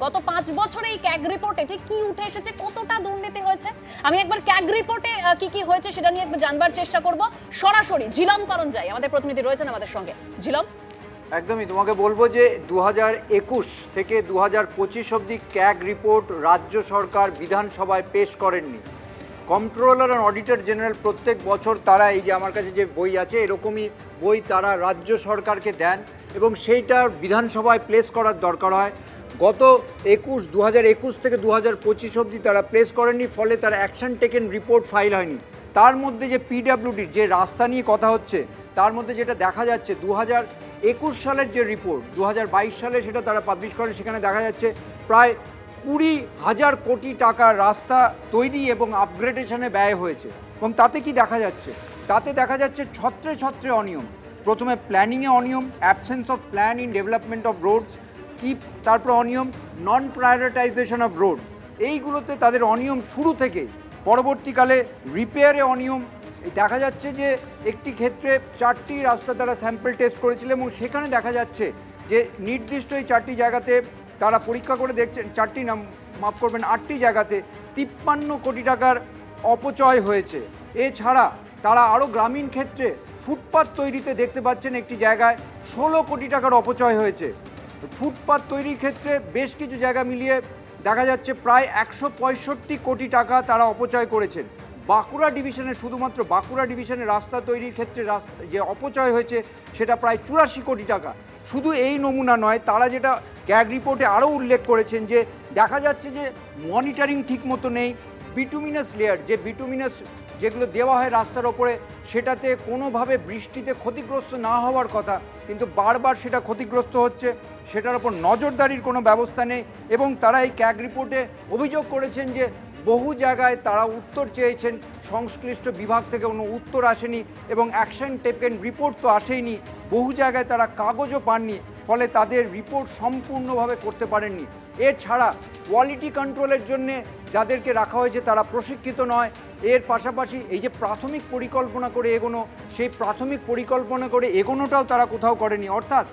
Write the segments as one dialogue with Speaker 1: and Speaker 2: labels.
Speaker 1: গত 5 বছরে এই ক্যাগ রিপোর্টে ঠিক কি উঠে এসেছে, কতটা দুর্নীতি হয়েছে। আমি একবার ক্যাগ রিপোর্টে কি কি হয়েছে সেটা নিয়ে একবার জানবার চেষ্টা করব। সরাসরি ঝিলম করণ যাই, আমাদের প্রতিনিধি রয়েছেন আমাদের সঙ্গে। ঝিলম,
Speaker 2: একদমই তোমাকে বলবো যে 2021 থেকে 2025 অবধি ক্যাগ রিপোর্ট রাজ্য সরকার বিধানসভায় পেশ করেননি। কন্ট্রোলার অ্যান্ড অডিটর জেনারেল প্রত্যেক বছর তারা এই যে আমার কাছে যে বই আছে এরকমই বই তারা রাজ্য সরকারকে দেন এবং সেইটা বিধানসভায় প্লেস করার দরকার হয়। গত 2021 থেকে 2025 অবধি তারা প্লেস করেননি, ফলে তার অ্যাকশন টেকেন রিপোর্ট ফাইল হয়নি। তার মধ্যে যে পিডব্লিউডির যে রাস্তা নিয়ে কথা হচ্ছে তার মধ্যে যেটা দেখা যাচ্ছে 2021 সালের যে রিপোর্ট 2022 সালে সেটা তারা পাবলিশ করেন, সেখানে দেখা যাচ্ছে প্রায় 20,000 কোটি টাকার রাস্তা তৈরি এবং আপগ্রেডেশনে ব্যয় হয়েছে। এবং তাতে কি দেখা যাচ্ছে, তাতে দেখা যাচ্ছে ছত্রে ছত্রে অনিয়ম। প্রথমে প্ল্যানিংয়ে অনিয়ম, absence of plan in development of roads, কি তারপর অনিয়ম নন প্রায়োরিটাইজেশন অফ রোড, এইগুলোতে তাদের অনিয়ম শুরু থেকে। পরবর্তীকালে রিপেয়ারে অনিয়ম দেখা যাচ্ছে যে একটি ক্ষেত্রে 4টি রাস্তা তারা স্যাম্পল টেস্ট করেছিল এবং সেখানে দেখা যাচ্ছে যে নির্দিষ্ট এই 4টি জায়গাতে তারা পরীক্ষা করে দেখছেন, 4টি নাম মাফ করবেন 8টি জায়গাতে 53 কোটি টাকার অপচয় হয়েছে। এছাড়া তারা আরও গ্রামীণ ক্ষেত্রে ফুটপাত তৈরিতে দেখতে পাচ্ছেন একটি জায়গায় 16 কোটি টাকার অপচয় হয়েছে। ফুটপাত তৈরির ক্ষেত্রে বেশ কিছু জায়গা মিলিয়ে দেখা যাচ্ছে প্রায় 165 কোটি টাকা তারা অপচয় করেছেন। বাঁকুড়া ডিভিশনে, শুধুমাত্র বাঁকুড়া ডিভিশনে রাস্তা তৈরির ক্ষেত্রে যে অপচয় হয়েছে সেটা প্রায় 84 কোটি টাকা। শুধু এই নমুনা নয়, তারা যেটা ক্যাগ রিপোর্টে আরও উল্লেখ করেছেন যে দেখা যাচ্ছে যে মনিটরিং ঠিকমতো নেই। বিটুমিনাস লেয়ার, যে বিটুমিনাস যেগুলো দেওয়া হয় রাস্তার ওপরে, সেটাতে কোনোভাবে বৃষ্টিতে ক্ষতিগ্রস্ত না হওয়ার কথা, কিন্তু বারবার সেটা ক্ষতিগ্রস্ত হচ্ছে, সেটার ওপর নজরদারির কোনো ব্যবস্থা নেই। এবং তারা এই ক্যাগ রিপোর্টে অভিযোগ করেছেন যে বহু জায়গায় তারা উত্তর চেয়েছেন, সংশ্লিষ্ট বিভাগ থেকে কোনো উত্তর আসেনি এবং অ্যাকশন টেকেন রিপোর্ট তো আসেইনি, বহু জায়গায় তারা কাগজও পাননি, ফলে তাদের রিপোর্ট সম্পূর্ণভাবে করতে পারেননি। এছাড়া কোয়ালিটি কন্ট্রোলের জন্যে যাদেরকে রাখা হয়েছে তারা প্রশিক্ষিত নয়। এর পাশাপাশি এই যে প্রাথমিক পরিকল্পনা করে এগোনো, সেই প্রাথমিক পরিকল্পনা করে এগোনোটাও তারা কোথাও করেনি। অর্থাৎ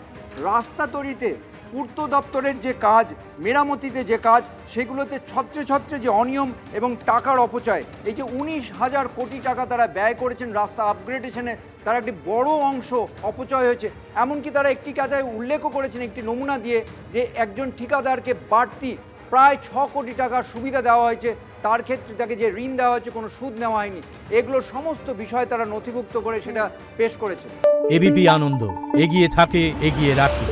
Speaker 2: রাস্তা তৈরিতে পূর্ত দপ্তরের যে কাজ, মেরামতিতে যে কাজ, সেগুলোতে ছত্রে ছত্রে যে অনিয়ম এবং টাকার অপচয়, এই যে 19,000 কোটি টাকা তারা ব্যয় করেছেন রাস্তা আপগ্রেডেশনে, তার একটি বড় অংশ অপচয় হয়েছে। এমনকি তারা একটি কথায় উল্লেখও করেছেন একটি নমুনা দিয়ে যে একজন ঠিকাদারকে বাড়তি প্রায় 6 কোটি টাকার সুবিধা দেওয়া হয়েছে, তার ক্ষেত্রে তাকে যে ঋণ দেওয়া হয়েছে কোনো সুদ নেওয়া হয়নি। এগুলো সমস্ত বিষয় তারা নথিভুক্ত করে সেটা পেশ করেছে।
Speaker 3: এবিপি আনন্দ, এগিয়ে থাকে, এগিয়ে রাখে।